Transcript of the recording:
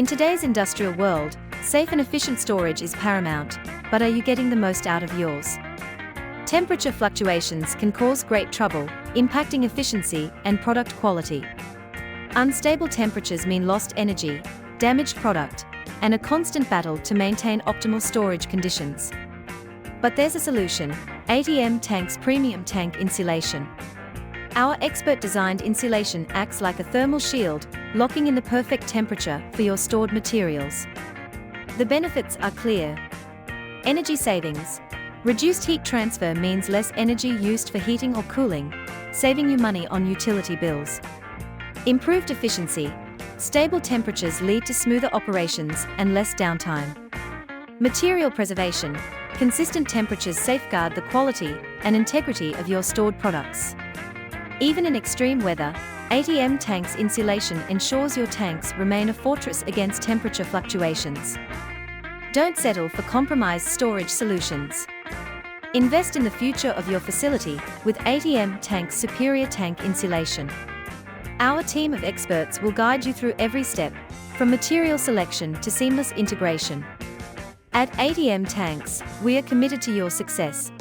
In today's industrial world, safe and efficient storage is paramount, but are you getting the most out of yours? Temperature fluctuations can cause great trouble, impacting efficiency and product quality. Unstable temperatures mean lost energy, damaged product, and a constant battle to maintain optimal storage conditions. But there's a solution: ATM Tank's Premium Tank Insulation. Our expert-designed insulation acts like a thermal shield, locking in the perfect temperature for your stored materials. The benefits are clear. Energy savings. Reduced heat transfer means less energy used for heating or cooling, saving you money on utility bills. Improved efficiency. Stable temperatures lead to smoother operations and less downtime. Material preservation. Consistent temperatures safeguard the quality and integrity of your stored products. Even in extreme weather, ATM Tank's insulation ensures your tanks remain a fortress against temperature fluctuations. Don't settle for compromised storage solutions. Invest in the future of your facility with ATM Tank's superior tank insulation. Our team of experts will guide you through every step, from material selection to seamless integration. At ATM Tanks, we are committed to your success.